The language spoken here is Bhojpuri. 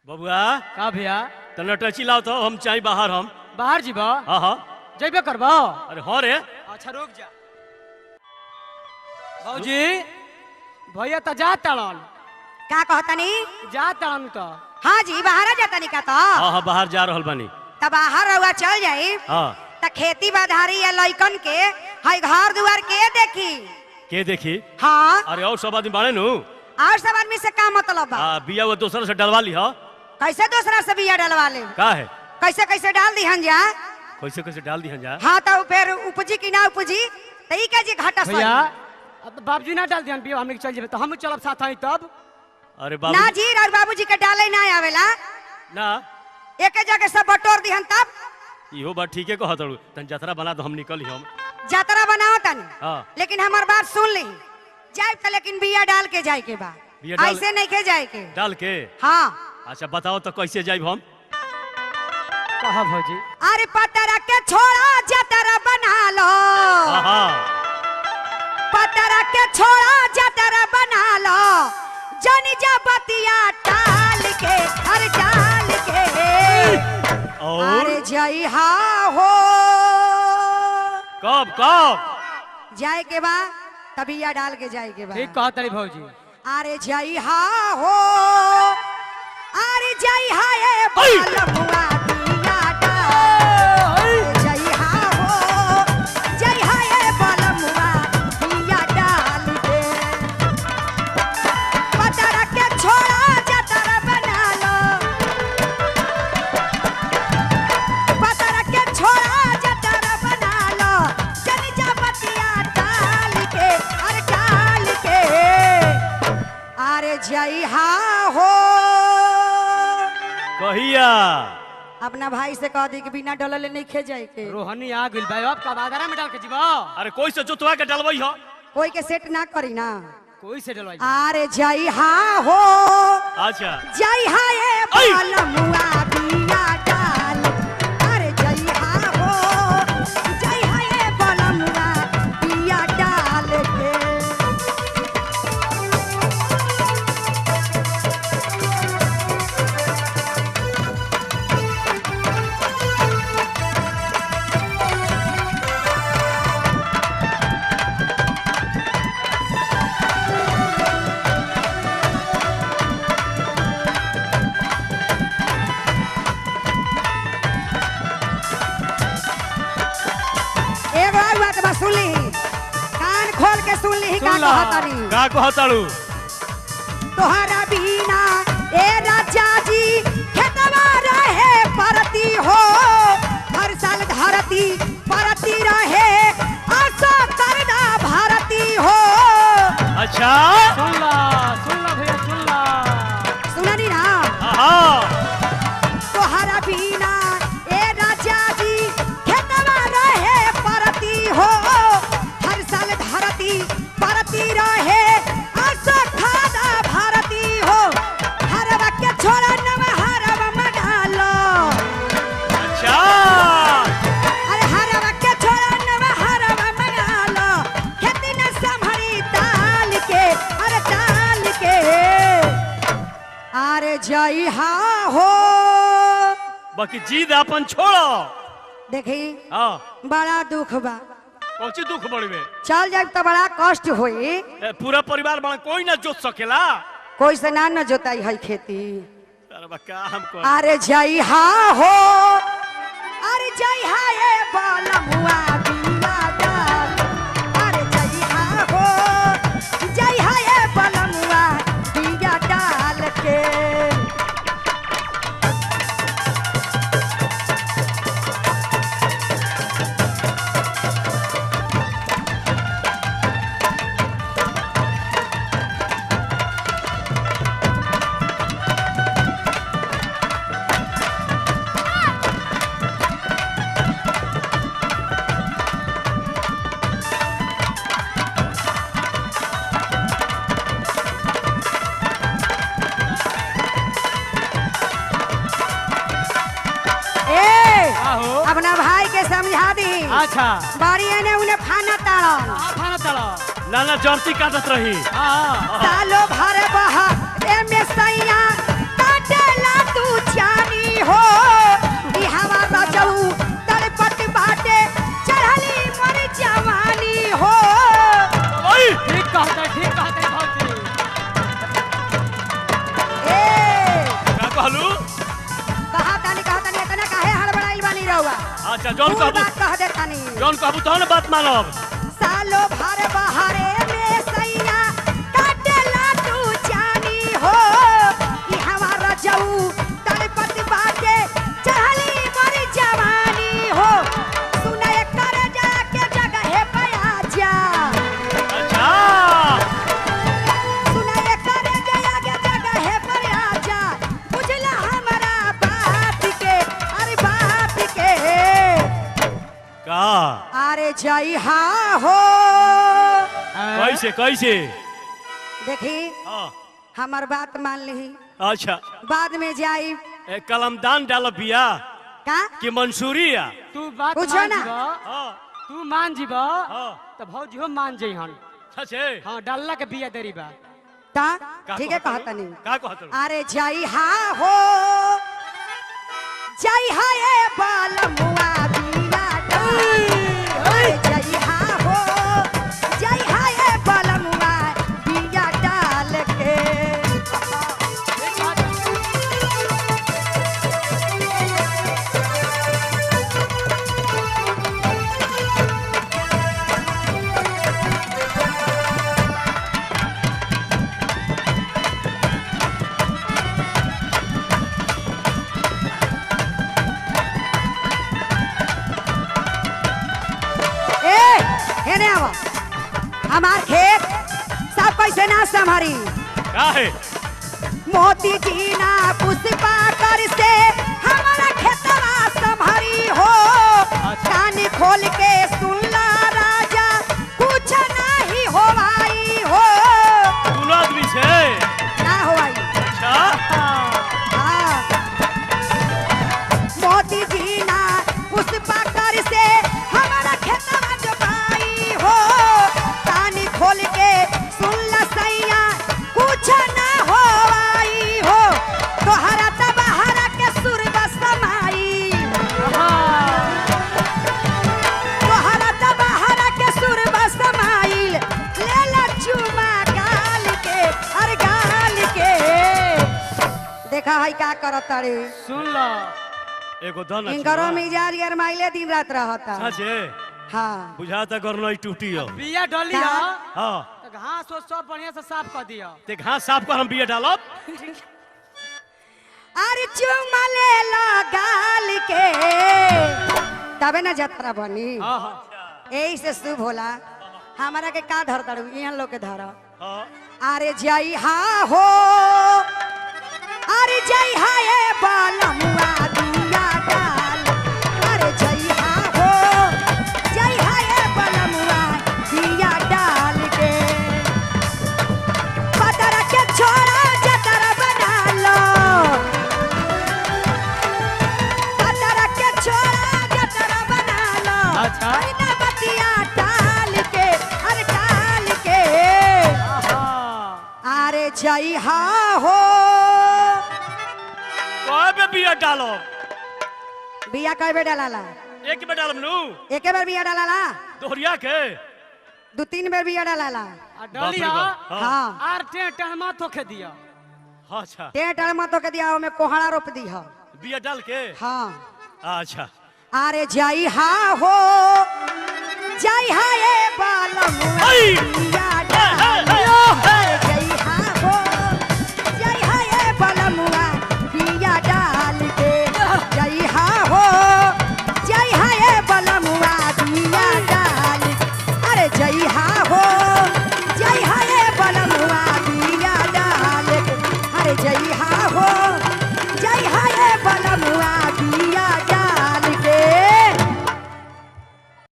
बबुआ का भैया तना टची लाओ तो हम चाहे बाहर हम बाहर जीबा हाँ हाँ जेबे करबा अरे हाँ रे अच्छा रुक जा भौजी भैया तो जा तड़न का कहतनी जा तड़न तो हाँ जी बाहर जातनी का तो हाँ हाँ बाहर जा रहल बानी तब बाहर रहुआ चल जाई हाँ त खेती बाधारी या लइकन के हई घर दुआर के देखी के देखी हाँ अरे और सब आदमी बाड़े नु और सब आदमी से का मतलब बा बिया वो दूसरा से डलवा ली हो कैसे दूसरा से बिया डलवा ले का है कैसे कैसे डाल दिहन जा कैसे कैसे डाल दी जा हाँ तो फिर उपजी की ना उपजी त ई के जी घाटा भैया सही अब बाबूजी ना डाल दियन बिया हमने के चल जेबे तो हम चलब साथ हई तब अरे ना बाबू जी और बाबूजी के डाले ना आवेला ना एक जगह सब बटोर दिहन तब इहो बात ठीक है कहत हूँ तन जतरा बना तो हम निकल हम जातरा बनाओ तनी हाँ लेकिन हमार बात सुन ली जाए तो लेकिन बिया डाल के जाए के बा बिया डाल- ऐसे नहीं के जाए के डाल के हाँ अच्छा बताओ तो कैसे जाइब हम कहा भौजी अरे पतरा के छोड़ा जतरा बना लो हाँ हाँ पतरा के छोड़ा जतरा बना लो जनी बतिया टाल के अरे टाल के और अरे जई हा हो कब कब जाए के बा तबिया डाल के जाए के बा ठीक कहा तरी भौजी अरे जई हा हो अरे जई हा ए बालमुआ दिया डाल जई हा हो जई हा ए बालमुआ दिया डाल के पतरा के छोड़ा जतरा बना लो पतरा के छोड़ा जतरा बना लो जनी बतिया डाल के अरे डाल के अरे जई हा हो कहिया अपना भाई से कह दी कि बिना डलले नहीं खे जाए के रोहनी आ गइल भाई अब का बाजारा में डाल के जीबा अरे कोई से जोतवा के डलवाई हो कोई के सेट ना करी ना कोई से डलवाई अरे जई हा हो अच्छा जई हा ए बालमुआ बिया डाल अरे जई हा हो जई हा ए बालमुआ बिया डाल के एगो और बात बा सुन ली कान खोल के सुन ली का कहतनी का कहताड़ू तोहरा बिना ए राजा जी खेतवा रहे परती हो हर साल धरती परती रहे आशा करना भारती हो अच्छा सुन ला भैया सुन ला सुननी ना हाँ तोहरा बिना ए राजा जी खेतवा रहे परती हो हर साल धरती परती रहे आशा खाना भारती हो हरवा के छोड़ा नव हरवा मना लो अच्छा अरे हरवा के छोड़ा नव हरवा मना लो खेती न संभरी ताल के अरे ताल के अरे जई हा हो बाकी जीद अपन छोड़ो देखी हाँ बड़ा दुख बा कौची दुख बड़ी में चल जाए तो बड़ा कष्ट होई पूरा परिवार बड़ा कोई ना जोत सकेला कोई से ना न जोताई है खेती अरे बा का हम को अरे जई हा हो अरे जई हा ए बालमुआ बिया डाल अरे जई हा हो जई हा ए बालमुआ बिया डाल के आहो अपना भाई के समझा दी अच्छा बाड़ी ने उन्हें खाना ताड़न कहा खाना तड़ा नाना जर्सी काटत रही हां सालो भर बहा एमे सैया काटेला तू अच्छा जौन फूल कहबू बात कह देतानी जौन कहबू तहन बात मानब। सालो भर बहारे में सैया काटेला तू जानी हो ई हमारा जाऊ तड़पत बाटे चढ़ली मरी जवानी हो सुने कर जाके जगह पे आजा अच्छा सुने कर जाके जगह पे आजा बुझला हमारा बात के अरे बात के का अरे जय हा हो कैसे कैसे देखी हाँ हमार बात मान ली अच्छा बाद में जाई ए, कलमदान डाल बिया का कि मंसूरी आ तू बात पूछो मान ना। जीबा हाँ तू मान जीबा हाँ तो भौजी हो मान जई हन सचे हाँ डालला के बिया देरी बा ता का ठीक है कहत कहता नहीं का कहत अरे जय हा हो जय हा ए बालमुआ बीना डाल अरे जय हा हो जय हा ए बालमुआ बीना डाल के ए हेने आवा हमार खेत सब कैसे ना संभारी का है मोती जी ना पुष्पा कर से हमारा खेतवा संभारी हो कान खोल के सुनला राजा कुछ नहीं होवाई हो दूनो आदमी छे ना होवाई अच्छा हाँ। मोती जी ना पुष्पा कर से हमारा खेतवा जोताई हो कान खोल के सुनला सैया कुछ ना होवाई हो तोहरा तबहरा के सुरग समाई तोहरा तबहरा के सुरग समाइल लेला चुमा गाल के अरे गाल के देखा है का करत रे सुन लो एगो धन इनकरो मिजाज गरमाइले दिन रात रहता सचे हाँ बुझाता करनई टूटी हो बिया डाली का? हा हाँ तो घास वो सब बढ़िया से साफ कर दिया ते घास साफ कर हम बिया डालब अरे चुमा ले ला गाल के तबे ना जतरा बनी हाँ हाँ यही से शुभ होला हमारा के का धर दड़ू यहाँ लोग के धर हाँ अरे जय हा हो अरे जय हा ए बालमुआ दिया डाल अरे जय हा हो जय हा ए बालमुआ दिया डाल के पतर के छोड़ा जतरा बना लो पतर के छोड़ा जतरा बना लो अच्छा। अरे ना बतिया डाल के अरे डाल के अरे जय हा हो कय बे बिया डालब बिया कई बेर डालाला एक बे डालब नु एके बेर बिया डालाला दोहरिया के दो तीन बेर बिया डालाला आ डाली बाप रे हा बाप, हाँ। हाँ आर टहमा तो खे दिया अच्छा टेट मत के दिया ओमे कोहड़ा रोप दी हा बिया डाल के हाँ अच्छा अरे जय हा हो जय हा ए बालमुआ